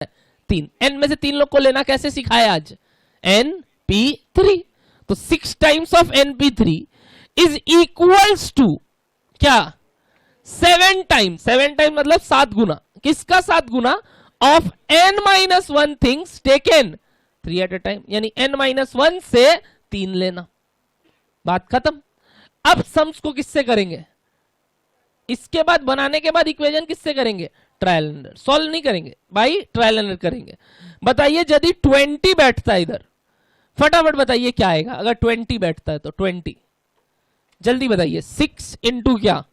3, n में से 3 लोग को लेना कैसे सिखाया आज, np3। तो 6 times of np3 is equals to क्या, 7 टाइम्स। 7 टाइम्स मतलब 7 गुना, किसका 7 गुना, of n-1 things taken 3 at a time, यानी n-1 से 3 लेना, बात खत्म। अब सम्स को किससे करेंगे, इसके बाद बनाने के बाद इक्वेशन किससे करेंगे, ट्रायल एंड एरर। सॉल्व नहीं करेंगे भाई, ट्रायल एंड एरर करेंगे। बताइए यदि 20 बैठता है इधर, फटाफट बताइए क्या आएगा अगर 20 बैठता है तो 20, जल्दी बताइए। 6 इंटू क्या,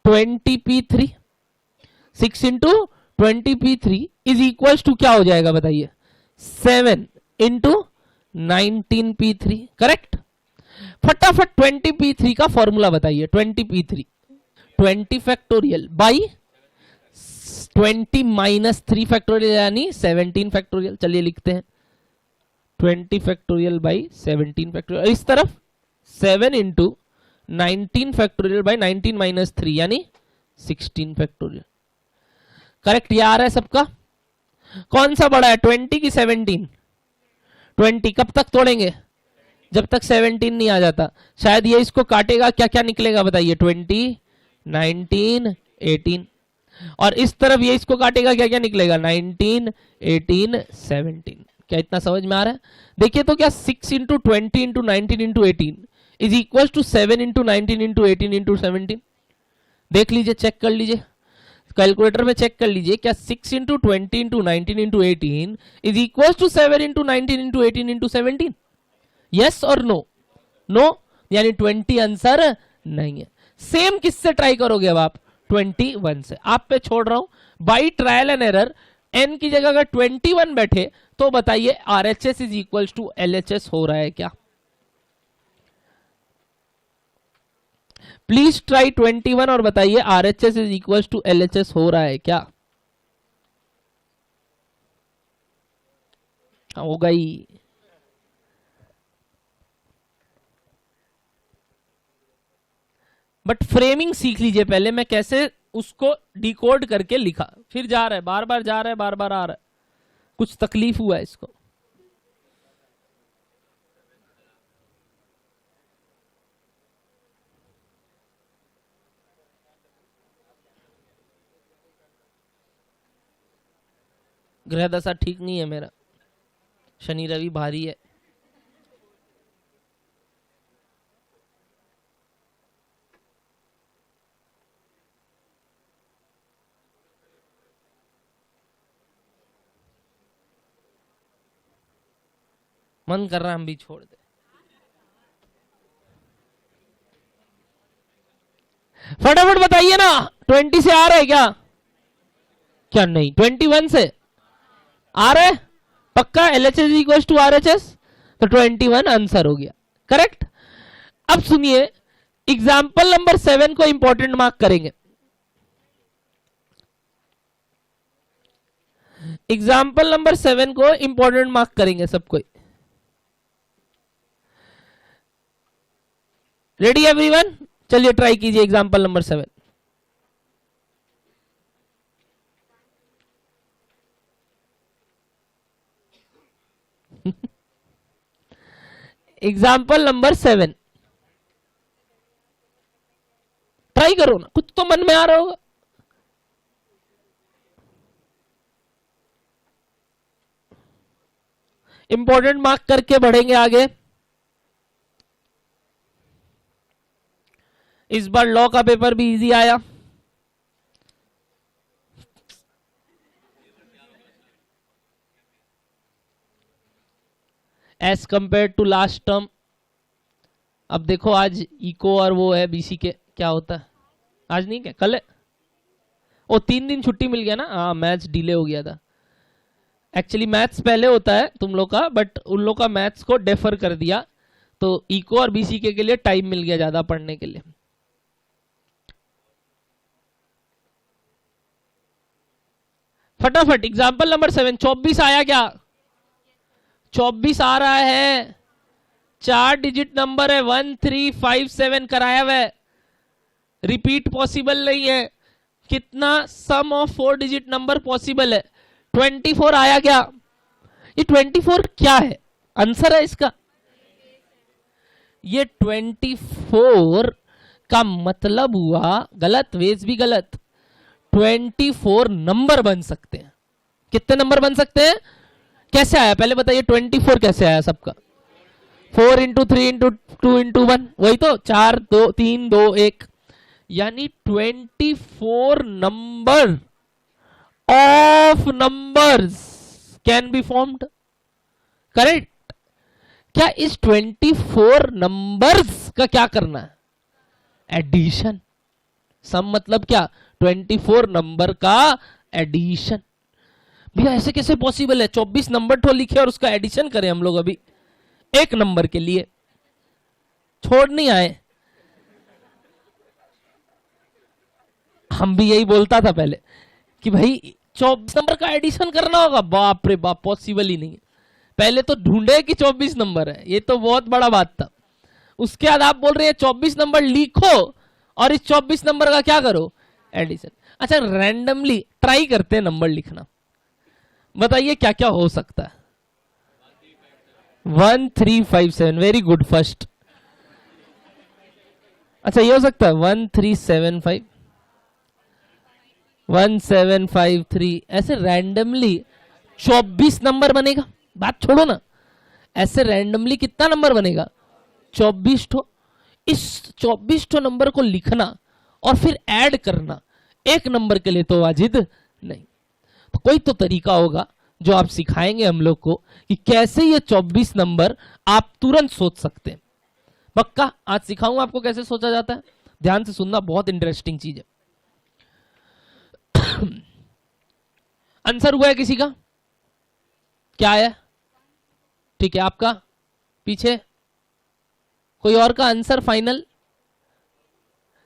20p3, 6 into 20p3 is equal to क्या हो जाएगा बताइए, 7 इंटू 19p3, करेक्ट। फटाफट 20p3 का फॉर्मूला बताइए। 20p3 20 factorial by 20 minus 3 factorial यानी 17 फैक्टोरियल। चलिए लिखते हैं 20 फैक्टोरियल बाई 17 फैक्टोरियल, इस तरफ 7 इंटू 19 फैक्टोरियल बाई 19 माइनस 3 यानी 16 फैक्टोरियल। करेक्ट, ये आ रहा है सबका। कौन सा बड़ा है, 20 की 17? 20 कब तक तोड़ेंगे, जब तक 17 नहीं आ जाता। शायद ये इसको काटेगा, क्या क्या निकलेगा बताइए, 20, 19, 18, और इस तरफ ये इसको काटेगा, क्या क्या निकलेगा, 19, 18, 17। क्या इतना समझ में आ रहा है? देखिए तो क्या 6 into 20 into 19 into 18 is equal to 7 into 19 into 18 into 17। देख लीजिए, चेक कर लीजिए, कैलकुलेटर में चेक कर लीजिए, क्या 6 into 20 into 19 into 18 is equal to 7 into 19 into 18 into 17? Yes और नो? नो, यानी 20 आंसर नहीं है। सेम किससे ट्राई करोगे अब आप, 21 से। आप पे छोड़ रहा हूं by trial and error. n की जगह अगर 21 बैठे तो बताइए RHS is equal to LHS हो रहा है क्या? प्लीज ट्राई 21 और बताइए RHS is equal to LHS हो रहा है क्या? हो गई। बट फ्रेमिंग सीख लीजिए पहले, मैं कैसे उसको डिकोड करके लिखा, फिर जा रहा है बार बार, जा रहा है बार बार, आ रहा है, कुछ तकलीफ हुआ है इसको। ग्रह दशा ठीक नहीं है मेरा, शनि रवि भारी है। मन कर रहा है हम भी छोड़ दे। फटाफट बताइए ना, 20 से आ रहा है क्या? क्या नहीं, 21 से आ रहा है पक्का। LHS इक्वल टू RHS, तो 21 आंसर हो गया, करेक्ट। अब सुनिए, एग्जाम्पल नंबर 7 को इंपॉर्टेंट मार्क करेंगे। एग्जाम्पल नंबर 7 को इंपॉर्टेंट मार्क करेंगे सब कोई। Ready everyone? चलिए ट्राई कीजिए example number 7। Example number 7 try करो ना, कुछ तो मन में आ रहा होगा। इंपॉर्टेंट मार्क करके बढ़ेंगे आगे। इस बार लॉ का पेपर भी इजी आया। As compare to last term. अब देखो आज इको और वो है BC के, क्या होता है आज, नहीं क्या कल है? ओ 3 दिन छुट्टी मिल गया ना, हाँ मैथ्स डिले हो गया था। एक्चुअली मैथ्स पहले होता है तुम लोग का, बट उन लोग का मैथ्स को डेफर कर दिया, तो इको और BC के लिए टाइम मिल गया ज्यादा पढ़ने के लिए। फटाफट एग्जाम्पल नंबर 7। 24 आया क्या? 24 आ रहा है, 4 डिजिट नंबर है, 1357 कराया हुआ है, रिपीट पॉसिबल नहीं है। कितना सम ऑफ 4 डिजिट नंबर पॉसिबल है? 24 आया क्या? ये 24 क्या है? आंसर है इसका ये 24 का मतलब हुआ, गलत, वेज भी गलत, 24 नंबर बन सकते हैं। कितने नंबर बन सकते हैं? कैसे आया पहले बताइए, 24 कैसे आया सबका? 4 इंटू 3 इंटू 2 इंटू 1, वही तो 4 2 3 2 1, यानी 24 number of numbers can be formed. Correct? क्या इस 24 नंबर्स का क्या करना है? एडिशन। सम मतलब क्या? 24 नंबर का एडिशन। भैया ऐसे कैसे पॉसिबल है? 24 नंबर तो लिखे और उसका एडिशन करें हम लोग अभी एक नंबर के लिए? छोड़ नहीं आए। हम भी यही बोलता था पहले कि भाई 24 नंबर का एडिशन करना होगा। बाप रे बाप, पॉसिबल ही नहीं है। पहले तो ढूंढे कि 24 नंबर है, ये तो बहुत बड़ा बात था। उसके बाद आप बोल रहे हैं 24 नंबर लिखो और इस 24 नंबर का क्या करो? एडिशन। अच्छा, रैंडमली ट्राई करते हैं नंबर लिखना। बताइए क्या क्या हो सकता है? 1357, वेरी गुड, फर्स्ट। अच्छा, ये हो सकता है 1375, 1753, ऐसे रैंडमली 24 नंबर बनेगा। बात छोड़ो ना, ऐसे रैंडमली कितना नंबर बनेगा? 24 ठो। इस 24 ठो नंबर को लिखना और फिर ऐड करना एक नंबर के लिए तो वाजिद नहीं। तो कोई तो तरीका होगा जो आप सिखाएंगे हम लोग को कि कैसे ये 24 नंबर आप तुरंत सोच सकते हैं। पक्का आज सिखाऊंगा आपको कैसे सोचा जाता है। ध्यान से सुनना, बहुत इंटरेस्टिंग चीज है। आंसर हुआ है किसी का? क्या है? ठीक है, आपका पीछे कोई और का आंसर फाइनल?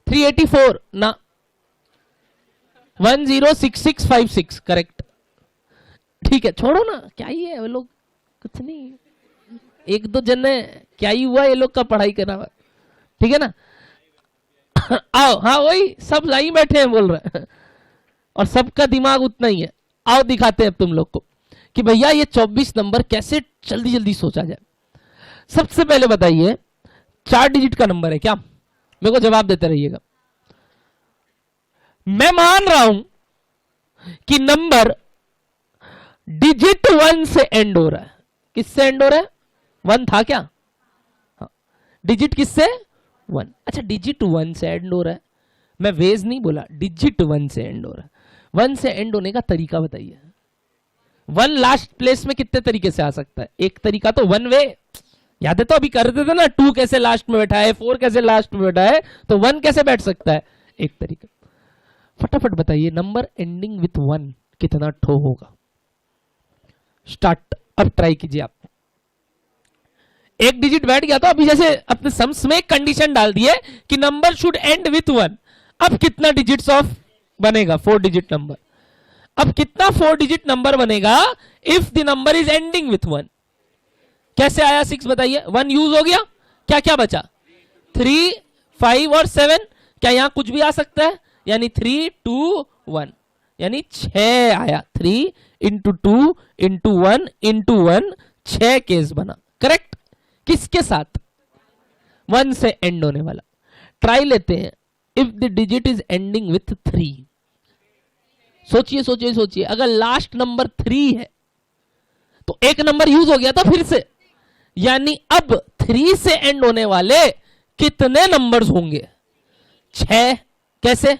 384 ना, 106656 करेक्ट। ठीक है, छोड़ो ना, क्या ही है वो लोग, कुछ नहीं, एक दो जन है, क्या ही हुआ ये लोग का पढ़ाई करना हुआ, ठीक है ना। आओ, हाँ वही सब लाइन बैठे हैं बोल रहे हैं और सबका दिमाग उतना ही है। आओ दिखाते हैं अब तुम लोग को कि भैया ये 24 नंबर कैसे जल्दी जल्दी सोचा जाए। सबसे पहले बताइए 4 डिजिट का नंबर है क्या? मेरे को जवाब देते रहिएगा। मैं मान रहा हूं कि नंबर डिजिट 1 से एंड हो रहा है। किससे एंड हो रहा है? 1 था क्या? हाँ, डिजिट किससे? 1। अच्छा, डिजिट 1 से एंड हो रहा है, मैं वेज नहीं बोला, डिजिट 1 से एंड हो रहा है। 1 से एंड होने का तरीका बताइए। 1 लास्ट प्लेस में कितने तरीके से आ सकता है? एक तरीका तो 1 वे, याद है तो अभी करते थे ना, 2 कैसे लास्ट में बैठा है, 4 कैसे लास्ट में बैठा है, तो 1 कैसे बैठ सकता है? एक तरीका। फटाफट बताइए नंबर एंडिंग विथ 1 कितना ठो होगा? स्टार्ट, अब ट्राई कीजिए आप। एक डिजिट बैठ गया तो अभी जैसे अपने सम्स में कंडीशन डाल दिए कि नंबर शुड एंड विथ 1। अब कितना डिजिट्स ऑफ बनेगा? 4 डिजिट नंबर। अब कितना 4 डिजिट नंबर बनेगा if the number is ending with 1? कैसे आया 6 बताइए? 1 यूज हो गया, क्या क्या बचा? 3 5 और 7। क्या यहां कुछ भी आ सकता है? यानी 3 2 1, यानी 6 आया। 3 इंटू 2 इंटू 1 इंटू 1, 6 केस बना। करेक्ट? किसके साथ? 1 से एंड होने वाला। ट्राई लेते हैं, if the digit is ending with 3। सोचिए सोचिए सोचिए, अगर लास्ट नंबर 3 है तो एक नंबर यूज हो गया था फिर से, यानी अब 3 से एंड होने वाले कितने नंबर्स होंगे? 6। कैसे?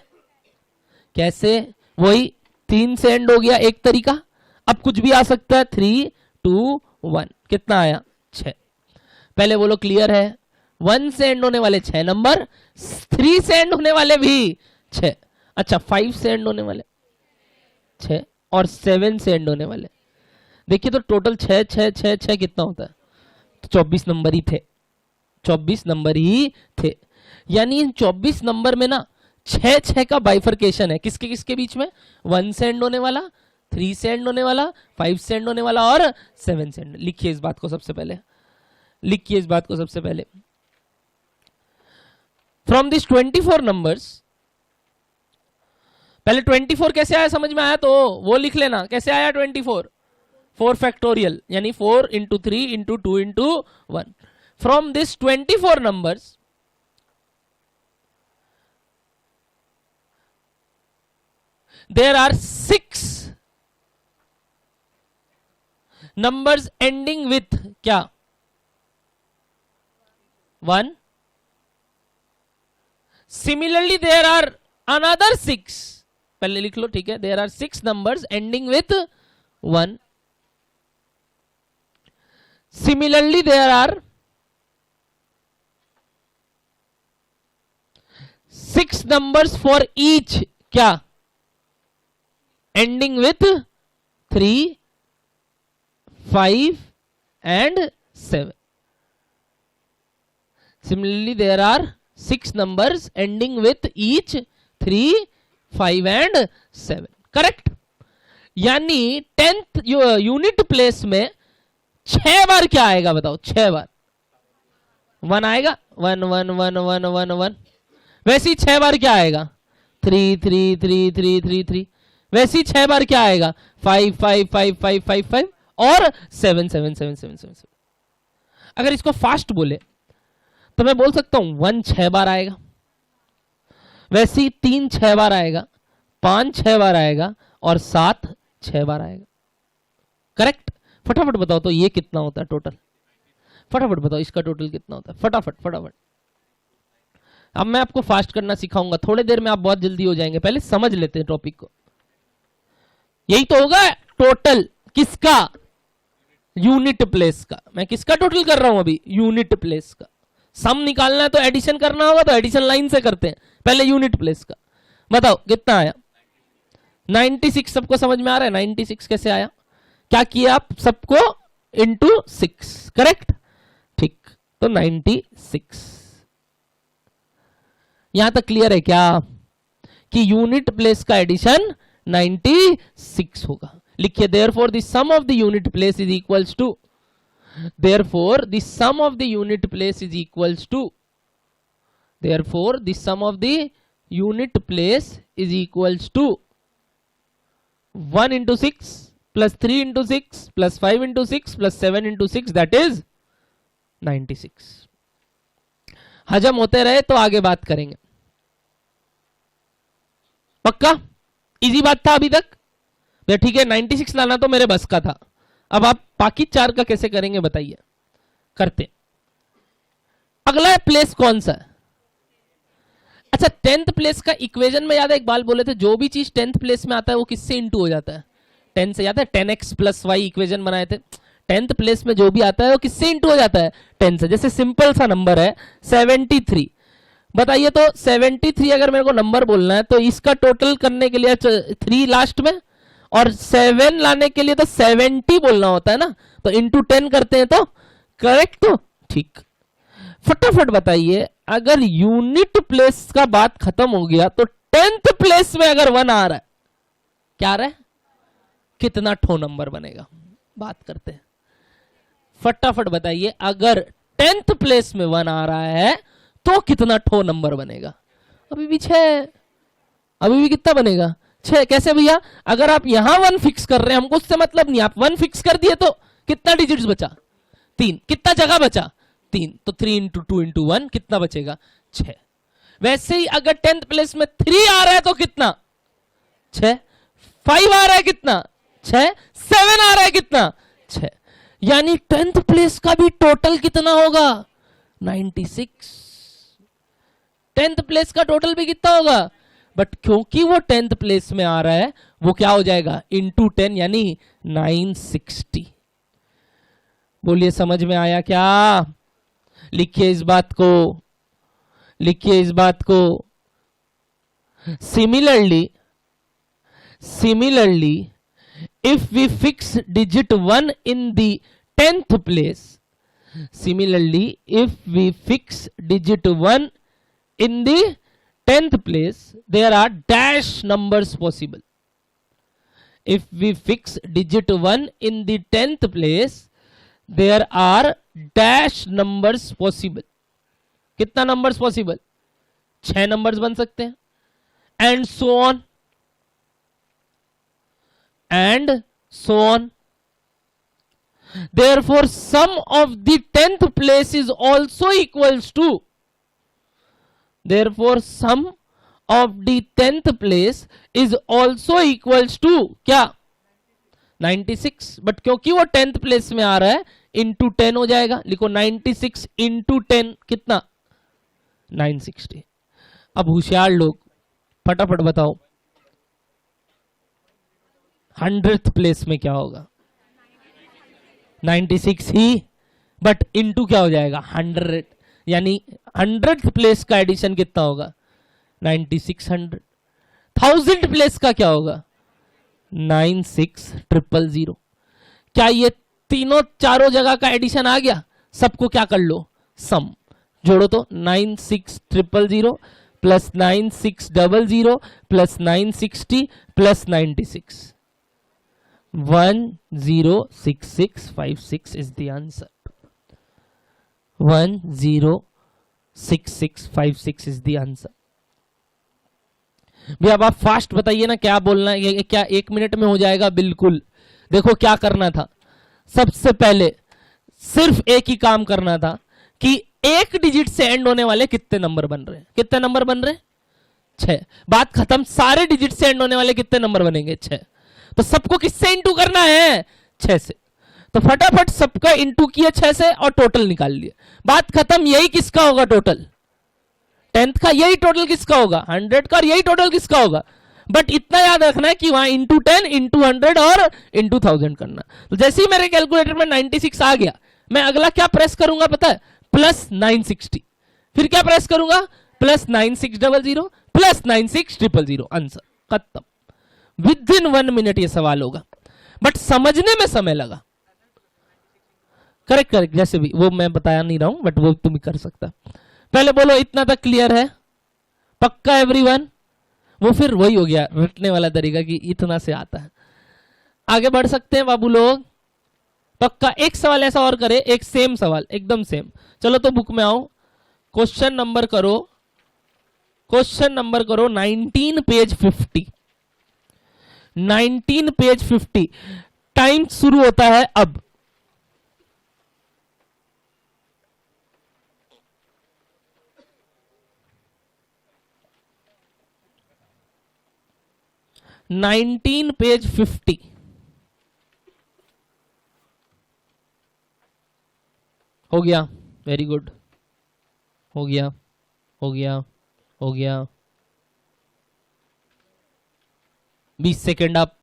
कैसे? वही 3 से एंड हो गया एक तरीका, अब कुछ भी आ सकता है। 3 2 1, कितना आया? 6। पहले बोलो क्लियर है? 1 से एंड होने वाले 6 नंबर, 3 से एंड होने वाले भी 6। अच्छा, 5 से एंड होने वाले 6 और 7 से एंड होने वाले, देखिए तो टोटल 6 6 6 6 कितना होता है? तो 24 नंबर ही थे, 24 नंबर ही थे। यानी इन 24 नंबर में ना 6 6 का बाइफर्केशन है। किसके किसके बीच में? 1 से एंड होने वाला, 3 से एंड होने वाला, 5 से एंड होने वाला और 7 से एंड। लिखिए इस बात को सबसे पहले, लिखिए इस बात को सबसे पहले। फ्रॉम दिस 24 नंबर्स, पहले 24 कैसे आया समझ में आया तो वो लिख लेना, कैसे आया 24, 4 फैक्टोरियल यानी 4 into 3 into 2 into 1. From this 24 numbers, there are 6 numbers ending with क्या, 1. Similarly there are another 6, पहले लिख लो ठीक है, there are 6 numbers ending with 1. Similarly there are 6 numbers for each क्या, ending with 3, 5 and 7. Similarly there are 6 numbers ending with each 3, 5 and 7. Correct. यानी 10th unit place में 6 बार क्या आएगा बताओ, 6 बार 1 आएगा, 1 1 1 1 1 1। वैसे ही 6 बार क्या आएगा, 3 3 3 3 3 3। वैसे ही 6 बार क्या आएगा, 5 5 5 5 5 5 और 7 7 7 7 7 7। अगर इसको फास्ट बोले तो मैं बोल सकता हूं 1 6 बार आएगा, वैसे ही 3 6 बार आएगा, 5 6 बार आएगा और 7 6 बार आएगा। करेक्ट। फटाफट बताओ तो ये कितना होता है टोटल, फटाफट बताओ इसका टोटल कितना होता है, फटाफट फटाफट। अब मैं आपको फास्ट करना सिखाऊंगा, थोड़ी देर में आप बहुत जल्दी हो जाएंगे, पहले समझ लेते हैं टॉपिक को। यही तो होगा टोटल किसका, यूनिट प्लेस का। मैं किसका टोटल कर रहा हूं अभी, यूनिट प्लेस का। सम निकालना है तो एडिशन करना होगा, तो एडिशन लाइन से करते हैं, पहले यूनिट प्लेस का। बताओ कितना आया, 96। सबको समझ में आ रहा है 96 कैसे आया, क्या किया आप सबको, इंटू 6। करेक्ट, ठीक। तो 96 यहां तक क्लियर है क्या, कि यूनिट प्लेस का एडिशन 96 होगा। लिखिए therefore the sum of the unit place is equals to, therefore the sum of the unit place is equals to, therefore the sum of the unit place is equals to 1 into 6 plus 3 into 6 plus 5 into 6 plus 7 into 6, that is 96। हजम होते रहे तो आगे बात करेंगे, पक्का। Easy बात था अभी तक, ठीक है। 96 लाना तो मेरे बस का था, अब आप बाकी 4 का कैसे करेंगे बताइए, करते। अगला प्लेस कौन सा है, अच्छा 10th प्लेस का इक्वेशन में याद है एक बार बोले थे, जो भी चीज 10th प्लेस में आता है वो किससे इंटू हो जाता है, 10 से। याद है 10x प्लस वाई इक्वेशन बनाए थे, 10th प्लेस में जो भी आता है वो किससे इंटू हो जाता है, 10 से। जैसे सिंपल सा नंबर है 73, बताइए तो 73 अगर मेरे को नंबर बोलना है तो इसका टोटल करने के लिए 3 लास्ट में, और 7 लाने के लिए तो 70 बोलना होता है ना, तो इंटू 10 करते हैं तो करेक्ट। तो ठीक, फटाफट बताइए, अगर यूनिट प्लेस का बात खत्म हो गया तो 10th प्लेस में अगर 1 आ रहा है, क्या आ रहा है, कितना ठो नंबर बनेगा, बात करते हैं। फटाफट बताइए, अगर 10th प्लेस में 1 आ रहा है तो कितना ठो नंबर बनेगा, अभी भी 6, अभी भी कितना बनेगा, 6। कैसे भैया, अगर आप यहां 1 फिक्स कर रहे हैं, हमको उससे मतलब नहीं, आप 1 फिक्स कर दिए तो कितना डिजिट्स बचा, 3। कितना जगह बचा, 3, तो 3 इंटू 2 इंटू 1 कितना बचेगा, 6। वैसे ही अगर 10th प्लेस में 3 आ रहा है तो कितना, 6। 5 आ रहा है कितना, 6। 7 आ रहा है कितना, 6। यानी 10th प्लेस का भी टोटल कितना होगा, 96। 10th प्लेस का टोटल भी कितना होगा, बट क्योंकि वो 10th प्लेस में आ रहा है वो क्या हो जाएगा, इंटू 10 यानी 960। बोलिए समझ में आया क्या, लिखिए इस बात को, लिखिए इस बात को। Similarly if we fix digit 1 in the 10th place, similarly if we fix digit 1 in the 10th place, there are dash numbers possible. If we fix digit 1 in the 10th place, there are dash numbers possible. कितना numbers possible, 6 numbers बन सकते हैं, and so on. and so on. Therefore sum of the 10th place is also equals to, therefore sum of the 10th place is also equals to क्या 96. But क्योंकि वो 10th place में आ रहा है into 10 हो जाएगा. लिखो 96 इंटू 10 कितना 960. अब होशियार लोग फटाफट बताओ 100th प्लेस में क्या होगा 96 ही, बट इंटू क्या हो जाएगा 100, यानी 100th प्लेस का एडिशन कितना होगा 9600. 1000th प्लेस का क्या होगा 96000. क्या ये तीनों चारों जगह का एडिशन आ गया. सबको क्या कर लो सम जोड़ो तो 96000 plus 9600 plus 960 plus 96 106656 is the answer. 106656 is the answer. भी अब आप फास्ट बताइए ना क्या बोलना है. ये क्या 1 मिनट में हो जाएगा. बिल्कुल. देखो क्या करना था. सबसे पहले सिर्फ एक ही काम करना था कि एक डिजिट से एंड होने वाले कितने नंबर बन रहे हैं. कितने नंबर बन रहे हैं 6. बात खत्म. सारे डिजिट से एंड होने वाले कितने नंबर बनेंगे 6. तो सबको किससे इंटू करना है 6 से. तो फटाफट सबका इंटू किया 6 से और टोटल निकाल लिया. बात खत्म. यही किसका होगा टोटल 10th का. यही टोटल किसका होगा 100 का. और यही टोटल किसका होगा. बट इतना याद रखना है कि वहां इंटू 10 इंटू 100 और इंटू 1000 करना. तो जैसे ही मेरे कैलकुलेटर में 96 आ गया मैं अगला क्या प्रेस करूंगा पता है प्लस 960. फिर क्या प्रेस करूंगा प्लस 9600 प्लस 96000. आंसर खत्म. विद इन 1 मिनट ये सवाल होगा. बट समझने में समय लगा. Correct correct. जैसे भी वो मैं बताया नहीं रहा हूं बट वो तुम कर सकता. पहले बोलो इतना तक क्लियर है पक्का एवरीवन. वो फिर वही हो गया रटने वाला तरीका कि इतना से आता है. आगे बढ़ सकते हैं बाबू लोग. पक्का. एक सवाल ऐसा और करे. एक सेम सवाल एकदम सेम. चलो तो बुक में आओ. क्वेश्चन नंबर करो. क्वेश्चन नंबर करो 19 पेज 50. 19 पेज 50. टाइम शुरू होता है अब. पेज 50. हो गया. Very good. हो गया हो गया हो गया. 20 सेकेंड अप.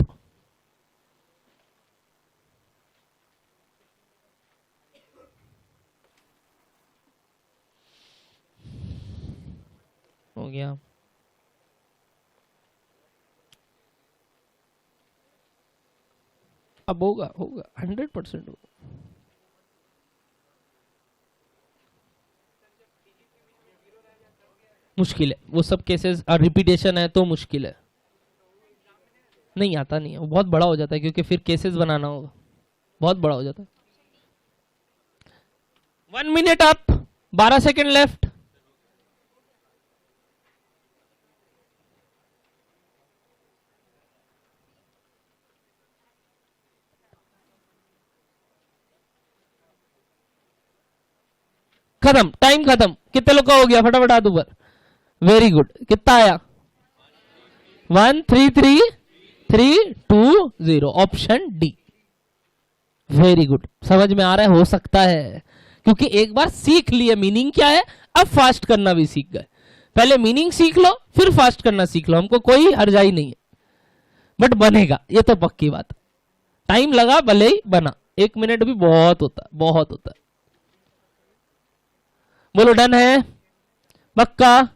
हो गया. अब होगा होगा 100% होगा. मुश्किल है वो सब केसेस. और रिपीटेशन है तो मुश्किल है. नहीं आता नहीं है. वो बहुत बड़ा हो जाता है क्योंकि फिर केसेस बनाना होगा. बहुत बड़ा हो जाता है. 1 मिनट अप. 12 second left. खत्म. टाइम खत्म. कितने लोग का हो गया फटाफट हाथ ऊपर. Very good. कितना आया 133320. Option D. Very good. समझ में आ रहा है. हो सकता है क्योंकि एक बार सीख लिए मीनिंग क्या है. अब फास्ट करना भी सीख गए. पहले मीनिंग सीख लो फिर फास्ट करना सीख लो. हमको कोई हर्जाई नहीं है बट बनेगा ये तो पक्की बात. टाइम लगा भले ही बना. 1 मिनट भी बहुत होता है. बहुत होता है. बोलो डन है पक्का.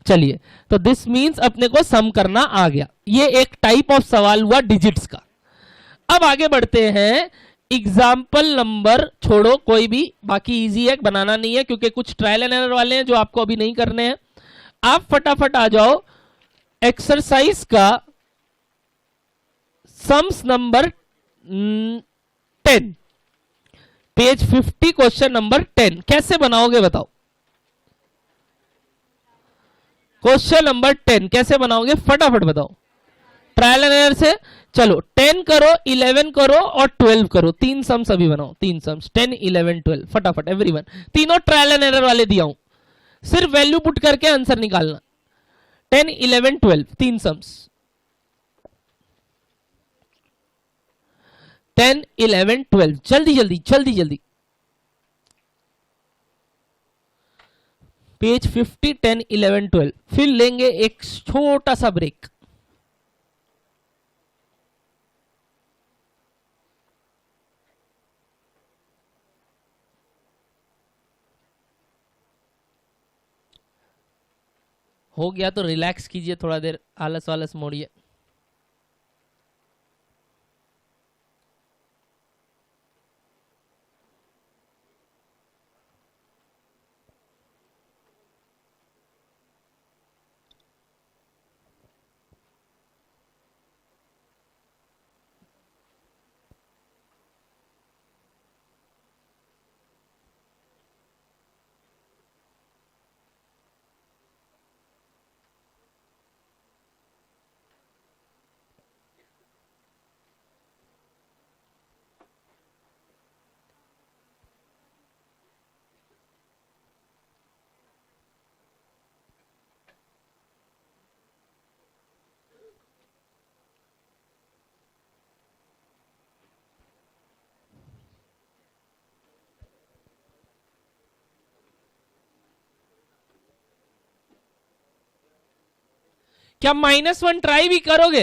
चलिए तो दिस मींस अपने को सम करना आ गया. ये एक टाइप ऑफ सवाल हुआ डिजिट्स का. अब आगे बढ़ते हैं. एग्जाम्पल नंबर छोड़ो कोई भी. बाकी इजी है. बनाना नहीं है क्योंकि कुछ ट्रायल एंड एरर वाले हैं जो आपको अभी नहीं करने हैं. आप फटाफट आ जाओ. एक्सरसाइज का sums number 10 page 50 question number 10. कैसे बनाओगे बताओ. क्वेश्चन नंबर 10 कैसे बनाओगे फटाफट बताओ. ट्रायल एंड एरर से। चलो 10 करो, 11 करो और 12 करो, 3 सम्स अभी बनाओ, 3 सम्स 10 11 12 फटाफट एवरीवन। तीनों ट्रायल एंड एरर वाले दिया हूं, सिर्फ वैल्यू पुट करके आंसर निकालना। 10 11 12 3 सम्स, 10 11 12 जल्दी जल्दी जल्दी जल्दी। पेज 50 10 11 12। फिर लेंगे एक छोटा सा ब्रेक। हो गया तो रिलैक्स कीजिए, थोड़ा देर आलस वालस मोड़िए। क्या -1 ट्राई भी करोगे?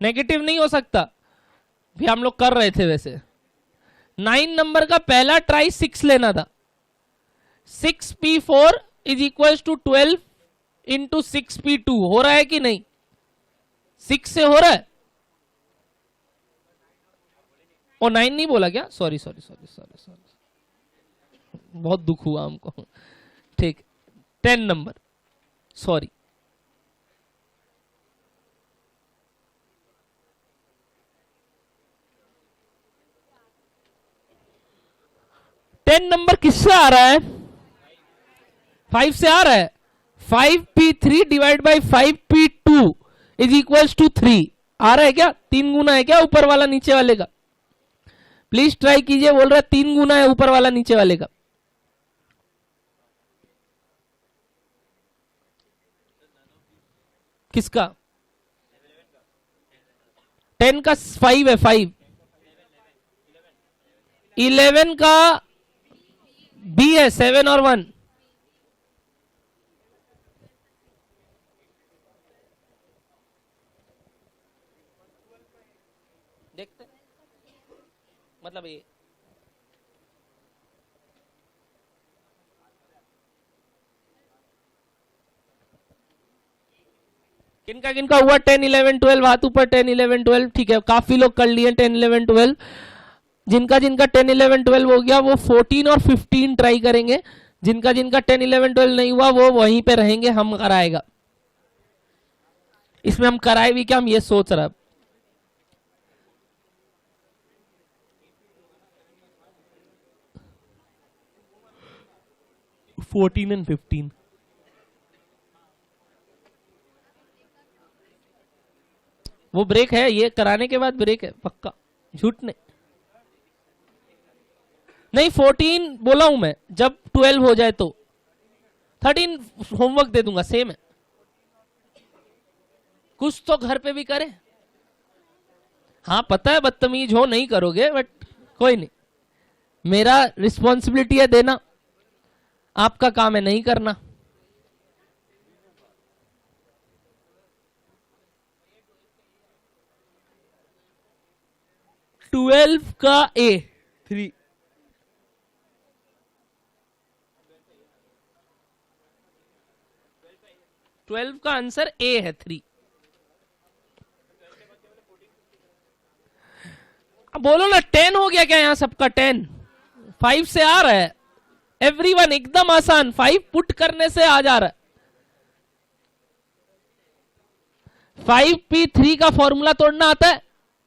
नेगेटिव नहीं हो सकता भी, हम लोग कर रहे थे वैसे। 9 नंबर का पहला ट्राई 6 लेना था। 6p4 is equal to 12 into 6p2। हो रहा है कि नहीं? 6 से हो रहा है। ओ 9 नहीं बोला क्या? Sorry sorry sorry sorry sorry, बहुत दुख हुआ हमको। ठीक, 10 नंबर, सॉरी। टेन नंबर किससे आ रहा है? 5 से आ रहा है। 5p3 divide by 5p2 is equal to 3। आ रहा है क्या? 3 गुना है क्या ऊपर वाला नीचे वाले का? प्लीज ट्राई कीजिए। बोल रहा है 3 गुना है ऊपर वाला नीचे वाले का। किसका? 10 का 5 है, 5। 11 का बी है, 7 और 1। देखते मतलब ये किनका हुआ 10 11 12? हाथ ऊपर। 10 11 12 ठीक है, काफी लोग कर लिए 10 11 12। जिनका 10 11 12 हो गया वो 14 और 15 ट्राई करेंगे। जिनका 10 11 12 नहीं हुआ वो वहीं पे रहेंगे, हम कराएगा। इसमें हम कराए भी क्या, हम ये सोच रहे। 14 and 15 वो ब्रेक है, ये कराने के बाद ब्रेक है पक्का, झूठ नहीं। नहीं 14 बोला हूं मैं, जब 12 हो जाए तो 13 होमवर्क दे दूंगा, सेम है। कुछ तो घर पे भी करे। हाँ पता है बदतमीज हो, नहीं करोगे, बट कोई नहीं, मेरा रिस्पॉन्सिबिलिटी है देना, आपका काम है नहीं करना। ट्वेल्व का ए 3, ट्वेल्व का आंसर ए है 3। अब बोलो ना 10 हो गया क्या यहाँ सबका? 10 5 से आ रहा है एवरीवन, एकदम आसान, 5 पुट करने से आ जा रहा है। 5p3 का फॉर्मूला तोड़ना आता है?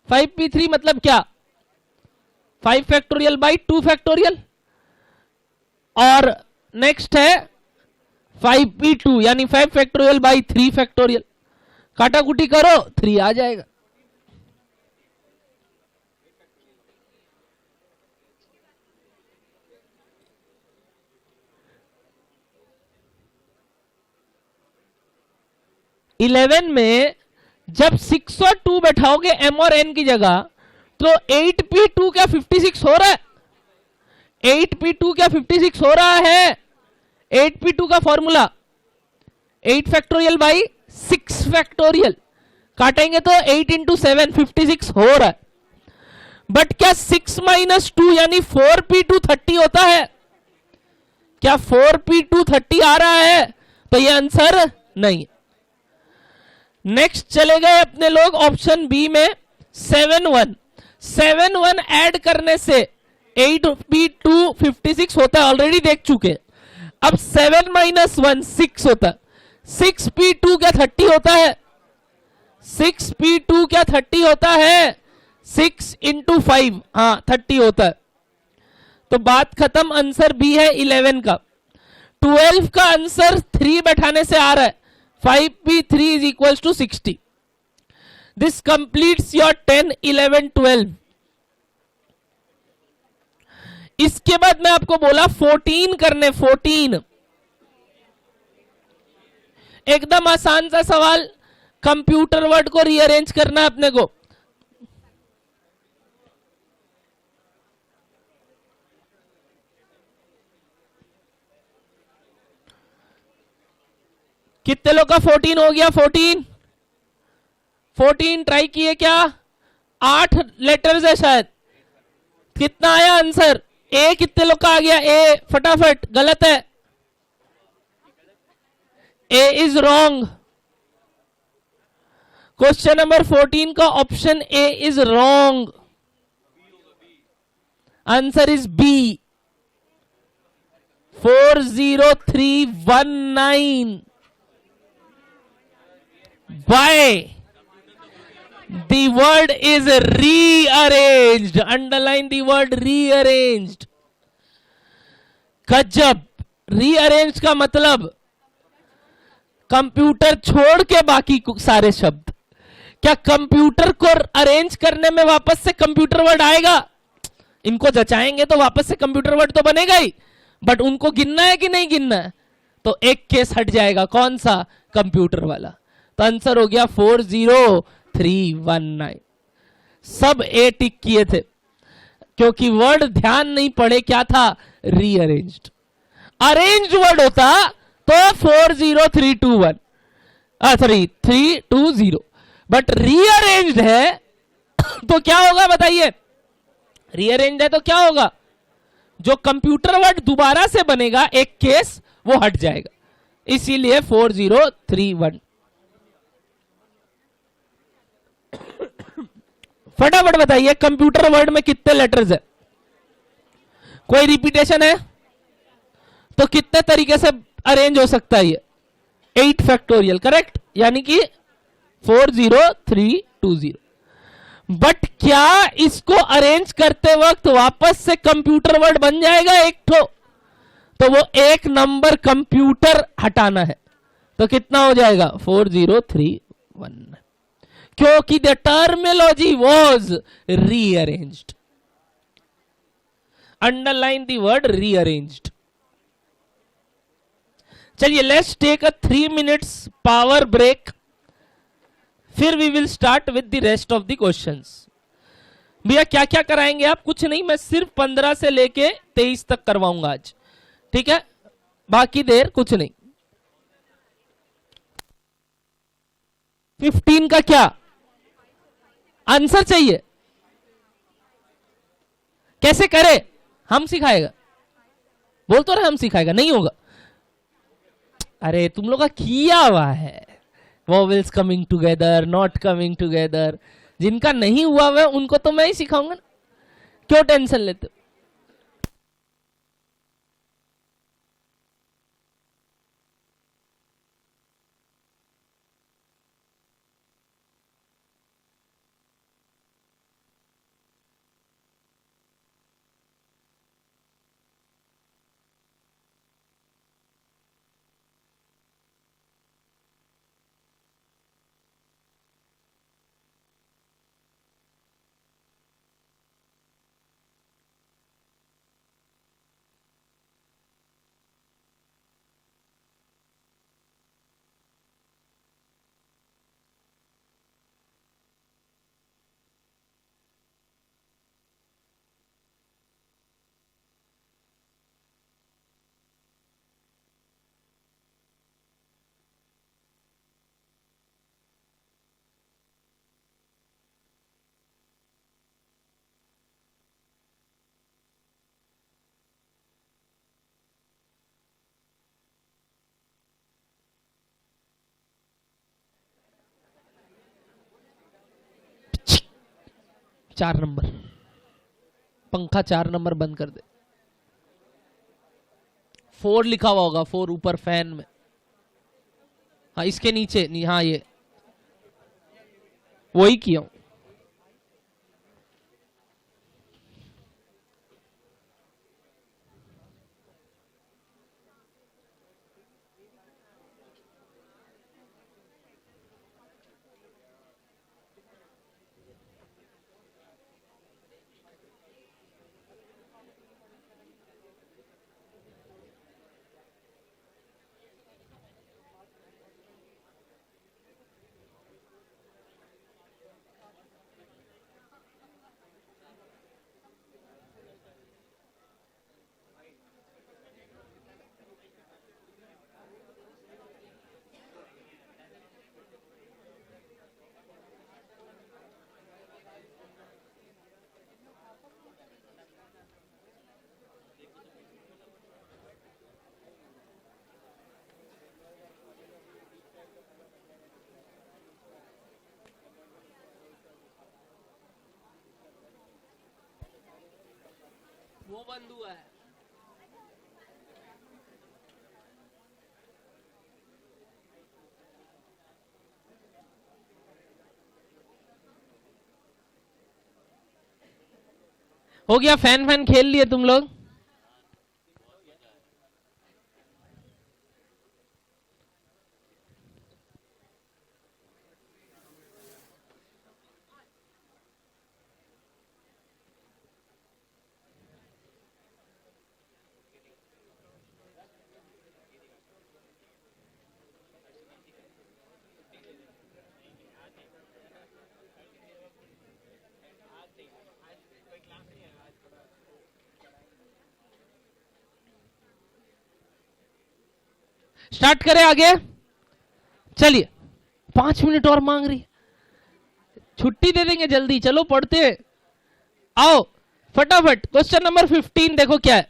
5p3 मतलब क्या? 5 फैक्टोरियल बाई 2 फैक्टोरियल, और नेक्स्ट है 5p2 यानी 5 फैक्टोरियल बाई 3 फैक्टोरियल। काटाकुटी करो 3 आ जाएगा। इलेवन में जब 6 और 2 बैठाओगे m और n की जगह, तो 8p2 क्या 56 हो रहा है? 8p2 क्या 56 हो रहा है? 8p2 का फॉर्मूला 8 फैक्टोरियल बाई 6 फैक्टोरियल, काटेंगे तो 8 इंटू 7 56 हो रहा है। बट क्या 6 माइनस 2 यानी 4p2 30 होता है? क्या 4p2 30 आ रहा है? तो ये आंसर नहीं। नेक्स्ट चले गए अपने लोग ऑप्शन बी में 7 1 ऐड करने से 8p2 56 होता है, ऑलरेडी देख चुके। अब 7 माइनस 1 6 होता है। 6p2 क्या 30 होता है? 6p2 क्या 30 होता है? 6 इंटू 5, हाँ 30 होता है। तो बात खत्म, आंसर बी है 11 का। 12 का आंसर 3 बैठाने से आ रहा है, 5p3 is equals to 60. This completes your 10, 11, 12. इसके बाद मैं आपको बोला 14 करने, 14 एकदम आसान सा सवाल, कंप्यूटर वर्ड को रीअरेंज करना है अपने को। कितने लोग का 14 हो गया? 14 ट्राई किए क्या? 8 लेटर्स है शायद। कितना आया आंसर? ए कितने लोग का आ गया? ए फटाफट, गलत है। A is wrong. Question number 14 का option A is wrong. Answer is B 40319। Why? The word is rearranged. Underline the word rearranged. गजब। rearranged का मतलब कंप्यूटर छोड़ के बाकी सारे शब्द। क्या कंप्यूटर को अरेंज करने में वापस से कंप्यूटर वर्ड आएगा? इनको जचाएंगे तो वापस से कंप्यूटर वर्ड तो बनेगा ही, बट उनको गिनना है कि नहीं गिनना है? तो एक केस हट जाएगा, कौन सा? कंप्यूटर वाला। तो आंसर हो गया 40319। सब ए टिक किए थे क्योंकि वर्ड ध्यान नहीं पड़े, क्या था? रीअरेंज्ड। अरेंज वर्ड होता तो 40321 सॉरी 320, बट रीअरेंज्ड है तो क्या होगा बताइए? रीअरेंज्ड है तो क्या होगा? जो कंप्यूटर वर्ड दोबारा से बनेगा एक केस, वो हट जाएगा, इसीलिए 4031। फटाफट बताइए कंप्यूटर वर्ड में कितने लेटर्स है? कोई रिपीटेशन है तो कितने तरीके से अरेंज हो सकता है? ये 8 फैक्टोरियल, करेक्ट, यानी कि 40320। बट क्या इसको अरेंज करते वक्त वापस से कंप्यूटर वर्ड बन जाएगा एक ठो? तो वो एक नंबर कंप्यूटर हटाना है, तो कितना हो जाएगा? 4031, क्योंकि the terminology was rearranged. Underline the word rearranged. चलिए let's take a 3 minutes power break, फिर we will start with the rest of the questions. भैया क्या क्या कराएंगे आप? कुछ नहीं, मैं सिर्फ 15 से लेके 23 तक करवाऊंगा आज, ठीक है? बाकी देर कुछ नहीं। 15 का क्या आंसर चाहिए? कैसे करे? हम सिखाएगा। बोल तो रहे हम सिखाएगा, नहीं होगा। अरे तुम लोग का किया हुआ है, vowels coming together, not coming together, जिनका नहीं हुआ है उनको तो मैं ही सिखाऊंगा ना, क्यों टेंशन लेते हो? 4 नंबर, पंखा 4 नंबर बंद कर दे। 4 लिखा हुआ होगा, 4 ऊपर फैन में, हाँ इसके नीचे नहीं, हाँ ये वही किया हूं। वो बंद हुआ है। हो गया, फैन फैन खेल लिए तुम लोग? स्टार्ट करें आगे, चलिए। 5 मिनट और मांग रही, छुट्टी दे देंगे जल्दी। चलो पढ़ते हैं, आओ फटाफट। क्वेश्चन नंबर 15 देखो क्या है,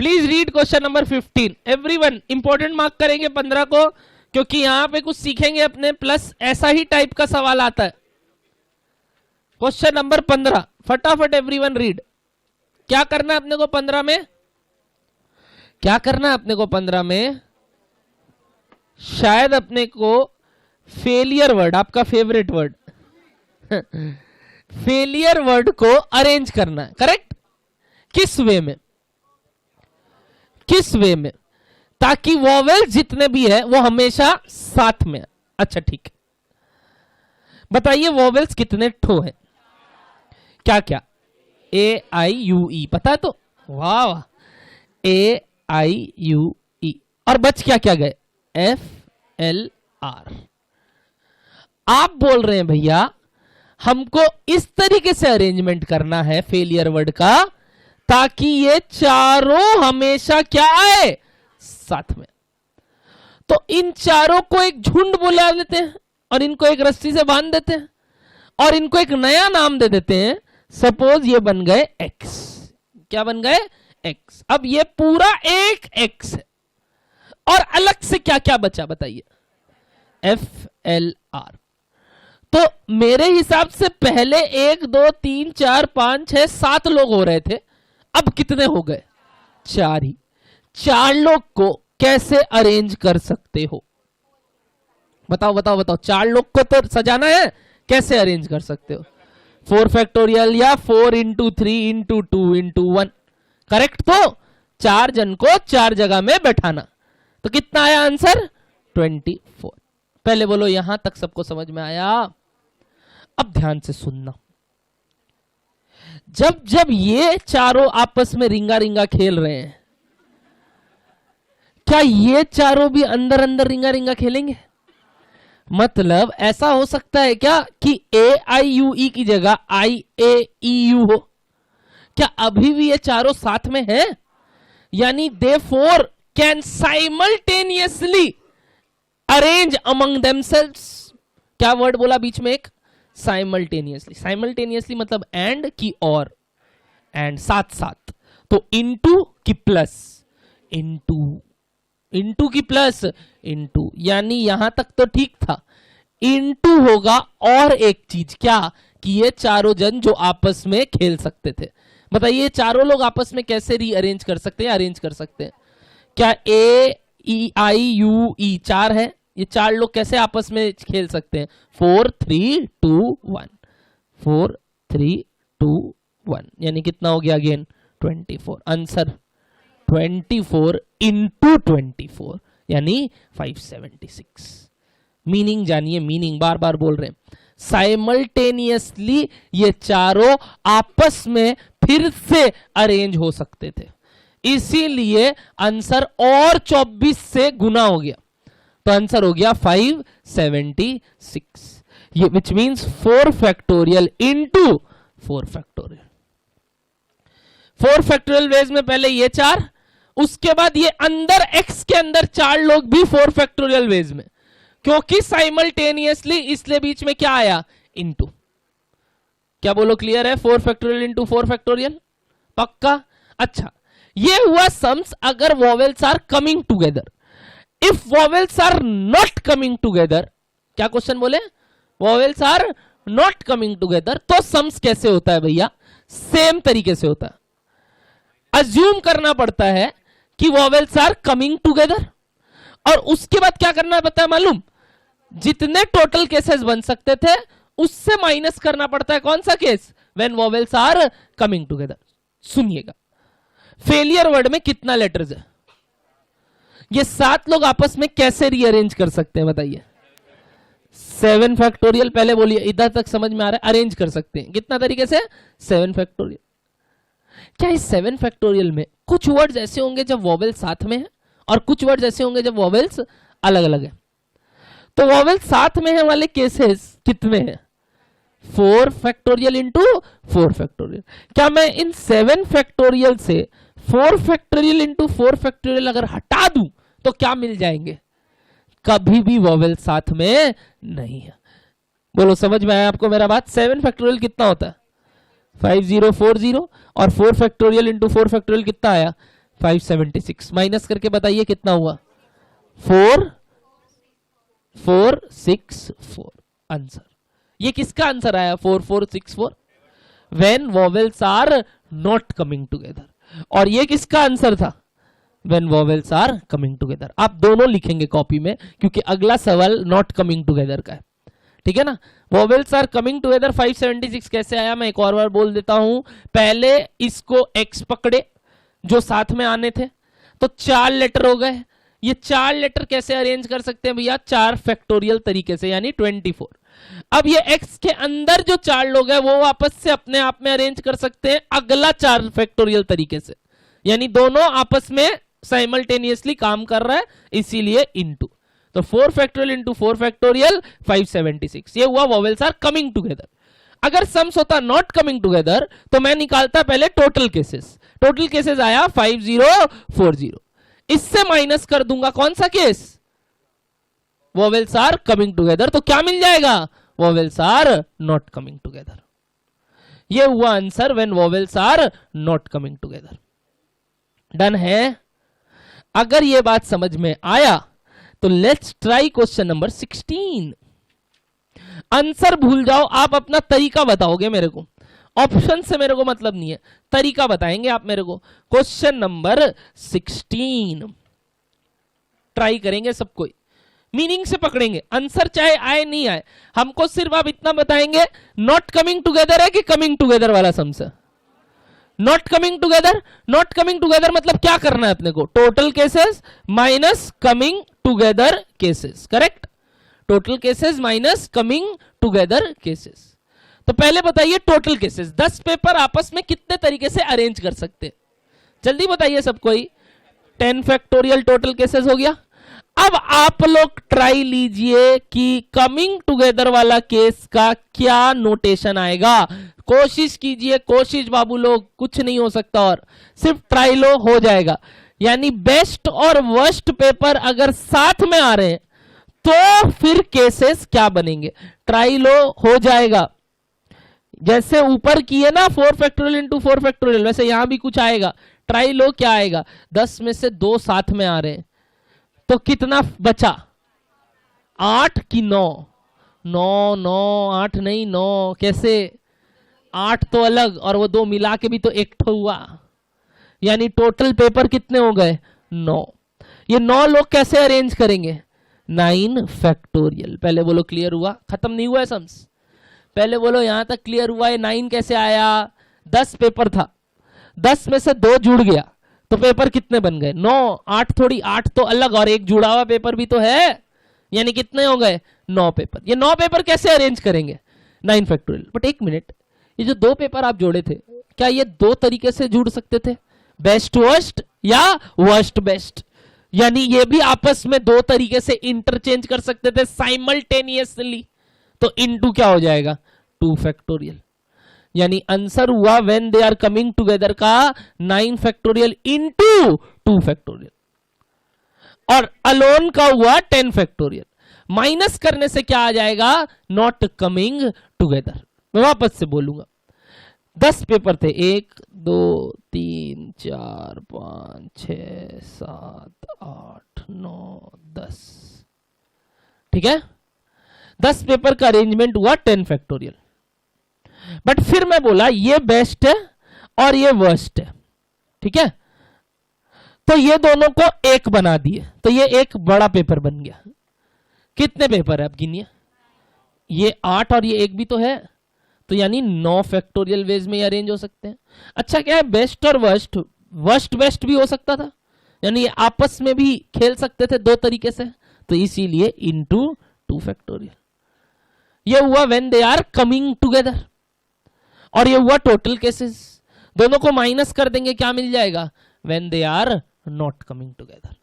please read question number 15। Everyone important mark करेंगे 15 को, क्योंकि यहां पे कुछ सीखेंगे अपने, प्लस ऐसा ही टाइप का सवाल आता है। क्वेश्चन नंबर 15 फटाफट एवरीवन रीड। क्या करना है अपने को 15 में? क्या करना है अपने को 15 में? शायद अपने को फेलियर वर्ड, आपका फेवरेट वर्ड फेलियर वर्ड को अरेंज करना है, करेक्ट? किस वे में? किस वे में? ताकि वॉवेल जितने भी है वो हमेशा साथ में है। अच्छा ठीक है, बताइए वॉवेल्स कितने ठो है? क्या क्या? ए आई यू ई, पता है तो? वाह वाह, ए आई यू ई। और बच क्या क्या गए? F L R. आप बोल रहे हैं भैया हमको इस तरीके से अरेंजमेंट करना है फेलियर वर्ड का, ताकि ये चारों हमेशा क्या आए? साथ में। तो इन चारों को एक झुंड बुला लेते हैं और इनको एक रस्सी से बांध देते हैं और इनको एक नया नाम दे देते हैं। सपोज ये बन गए एक्स। क्या बन गए? एक्स। अब ये पूरा एक एक्स है और अलग से क्या क्या बचा बताइए? F L R. तो मेरे हिसाब से पहले 1 2 3 4 5 6 7 लोग हो रहे थे, अब कितने हो गए? 4 ही। 4 लोग को कैसे अरेंज कर सकते हो? बताओ बताओ बताओ। 4 लोग को तो सजाना है, कैसे अरेंज कर सकते हो? 4 फैक्टोरियल या 4 इंटू 3 इंटू 2 इंटू 1, करेक्ट? तो 4 जन को 4 जगह में बैठाना। तो कितना आया आंसर? 24। पहले बोलो यहां तक सबको समझ में आया? अब ध्यान से सुनना। जब जब ये चारों आपस में रिंगा रिंगा खेल रहे हैं, क्या ये चारों भी अंदर अंदर रिंगा रिंगा खेलेंगे? मतलब ऐसा हो सकता है क्या कि ए आई यू ई की जगह आई ए ई यू हो? क्या अभी भी ये चारों साथ में है? यानी they four can simultaneously arrange among themselves. क्या वर्ड बोला बीच में? एक साइमल्टेनियसली। साइमल्टेनियसली मतलब एंड की और, एंड साथ साथ। तो इनटू की प्लस, इनटू, इनटू की प्लस, इनटू। यानी यहां तक तो ठीक था। इनटू होगा और एक चीज, क्या? कि ये चारों जन जो आपस में खेल सकते थे। बताइए चारों लोग आपस में कैसे रीअरेंज कर सकते हैं, अरेंज कर सकते हैं? क्या ए ई आई यू ई 4 है, ये 4 लोग कैसे आपस में खेल सकते हैं? 4 3 2 1, 4 3 2 1, यानी कितना हो गया अगेन? 24। आंसर 24 इंटू 24 यानी 576। मीनिंग जानिए, मीनिंग बार बार बोल रहे हैं। साइमल्टेनियसली ये चारों आपस में फिर से अरेंज हो सकते थे, इसीलिए आंसर और 24 से गुना हो गया, तो आंसर हो गया 576। ये which means 4 factorial into 4 factorial. 4 factorial veg में पहले ये 4, उसके बाद ये अंदर x के अंदर 4 लोग भी 4 फैक्टोरियल वेज में, क्योंकि साइमल्टेनियसली, इसलिए बीच में क्या आया? इंटू। क्या बोलो, क्लियर है? 4 फैक्टोरियल इंटू 4 फैक्टोरियल, पक्का? अच्छा, ये हुआ सम्स अगर vowels are coming together. If vowels are not coming together, क्या क्वेश्चन बोले? Vowels are not coming together, तो सम्स कैसे होता है भैया? सेम तरीके से होता है। अज्यूम करना पड़ता है कि वॉवेल्स आर कमिंग टुगेदर, और उसके बाद क्या करना पड़ता है मालूम? जितने टोटल केसेस बन सकते थे उससे माइनस करना पड़ता है। कौन सा case? When vowels are coming together. सुनिएगा, फेलियर वर्ड में कितना लेटर्स है? ये 7 लोग आपस में कैसे रीअरेंज कर सकते हैं बताइए? 7 फैक्टोरियल। पहले बोलिए, इधर तक समझ में आ रहा है? अरेंज कर सकते हैं कितना तरीके से? 7 फैक्टोरियल। क्या इस 7 फैक्टोरियल में कुछ वर्ड्स ऐसे होंगे जब वॉवेल साथ में है, और कुछ वर्ड्स ऐसे होंगे जब वॉवेल्स अलग अलग है? तो वॉवेल साथ में है वाले केसेस कितने हैं? 4 फैक्टोरियल इंटू 4 फैक्टोरियल। क्या मैं इन 7 फैक्टोरियल से 4 फैक्टोरियल इंटू 4 फैक्टोरियल अगर हटा दूं तो क्या मिल जाएंगे? कभी भी वॉवेल साथ में नहीं है। बोलो, समझ में आया आपको मेरा बात? 7 फैक्टोरियल कितना होता है? 5040, और 4 फैक्टोरियल इंटू 4 फैक्टोरियल कितना आया? 576। माइनस करके बताइए कितना हुआ? 4464। आंसर ये किसका आंसर आया? 4464, when vowels are not coming together. और ये किसका आंसर था? When vowels are coming together. आप दोनों लिखेंगे कॉपी में, क्योंकि अगला सवाल नॉट कमिंग टुगेदर का है, ठीक है ना? वॉवेल्स आर कमिंग टुगेदर 576 कैसे आया? मैं एक और बार बोल देता हूं। पहले इसको x पकड़े जो साथ में आने थे, तो 4 लेटर हो गए। ये 4 लेटर कैसे अरेंज कर सकते हैं भैया? 4 फैक्टोरियल तरीके से, यानी 24। अब ये x के अंदर जो 4 लोग हैं वो वापस से अपने आप में अरेंज कर सकते हैं अगला 4 फैक्टोरियल तरीके से, यानी दोनों आपस में साइमल्टेनियसली काम कर रहा है, इसीलिए इनटू। तो 4 फैक्टोरियल इंटू 4 फैक्टोरियल 576। ये हुआ वॉवेल्स आर कमिंग टुगेदर। अगर सम्स होता नॉट कमिंग टुगेदर तो मैं निकालता पहले टोटल केसेस। टोटल केसेस आया 5040, इससे माइनस कर दूंगा कौन सा case? Vowels are coming together. तो क्या मिल जाएगा? Vowels are not coming together. ये हुआ answer when vowels are not coming together. Done है? अगर ये बात समझ में आया तो let's try question number 16। Answer भूल जाओ, आप अपना तरीका बताओगे मेरे को, ऑप्शन से मेरे को मतलब नहीं है, तरीका बताएंगे आप मेरे को। क्वेश्चन नंबर 16 ट्राई करेंगे सब कोई, मीनिंग से पकड़ेंगे, आंसर चाहे आए नहीं आए, हमको सिर्फ आप इतना बताएंगे नॉट कमिंग टुगेदर है कि कमिंग टुगेदर वाला सम्स है? Not coming together. Not coming together मतलब क्या करना है अपने को? Total cases minus coming together cases, correct? Total cases minus coming together cases. तो पहले बताइए टोटल केसेस 10 पेपर आपस में कितने तरीके से अरेंज कर सकते हैं? जल्दी बताइए सब कोई। 10 फैक्टोरियल टोटल केसेस हो गया। अब आप लोग ट्राई लीजिए कि कमिंग टुगेदर वाला केस का क्या नोटेशन आएगा। कोशिश कीजिए, कोशिश बाबू लोग, कुछ नहीं हो सकता और सिर्फ ट्राई लो, हो जाएगा। यानी बेस्ट और वर्स्ट पेपर अगर साथ में आ रहे हैं तो फिर केसेस क्या बनेंगे? ट्राई लो, हो जाएगा। जैसे ऊपर किए ना 4 फैक्टोरियल इंटू 4 फैक्टोरियल, वैसे यहां भी कुछ आएगा। ट्राई लो क्या आएगा? 10 में से 2 साथ में आ रहे हैं तो कितना बचा? 8 की 9? 9 9 8 नहीं 9 कैसे, 8 तो अलग और वो 2 मिला के भी तो एक ठो हुआ, यानी टोटल पेपर कितने हो गए 9। ये 9 लोग कैसे अरेंज करेंगे 9 फैक्टोरियल। पहले बोलो क्लियर हुआ, खत्म नहीं हुआ है सम्स, पहले बोलो यहां तक क्लियर हुआ है। 9 कैसे आया, 10 पेपर था, 10 में से 2 जुड़ गया तो पेपर कितने बन गए 9। 8 थोड़ी, 8 तो अलग और एक जुड़ा हुआ पेपर भी तो है, यानी कितने हो गए 9 पेपर। ये 9 पेपर कैसे अरेंज करेंगे 9 फैक्टोरियल। बट एक मिनट, ये जो 2 पेपर आप जोड़े थे क्या ये 2 तरीके से जुड़ सकते थे, बेस्ट वर्स्ट या वर्स्ट बेस्ट, यानी ये भी आपस में 2 तरीके से इंटरचेंज कर सकते थे साइमल्टेनियसली। तो इनटू क्या हो जाएगा 2 फैक्टोरियल, यानी आंसर हुआ when they are coming together का 9 फैक्टोरियल इनटू 2 फैक्टोरियल, और अलोन का हुआ 10 फैक्टोरियल। माइनस करने से क्या आ जाएगा नॉट कमिंग टुगेदर। मैं वापस से बोलूंगा, 10 पेपर थे, 1 2 3 4 5 6 7 8 9 10, ठीक है, 10 पेपर का अरेंजमेंट हुआ 10 फैक्टोरियल। बट फिर मैं बोला ये बेस्ट है और ये वर्स्ट है, ठीक है, तो ये दोनों को एक बना दिए तो ये एक बड़ा पेपर बन गया। कितने पेपर है अब गिनिए, ये 8 और ये 1 भी तो है, तो यानी 9 फैक्टोरियल वेज में अरेंज हो सकते हैं। अच्छा क्या है बेस्ट और वर्स्ट, वर्स्ट बेस्ट भी हो सकता था, यानी ये आपस में भी खेल सकते थे 2 तरीके से, तो इसीलिए इनटू 2 फैक्टोरियल। ये हुआ when they are coming together, और ये हुआ टोटल केसेस। दोनों को माइनस कर देंगे क्या मिल जाएगा when they are not coming together,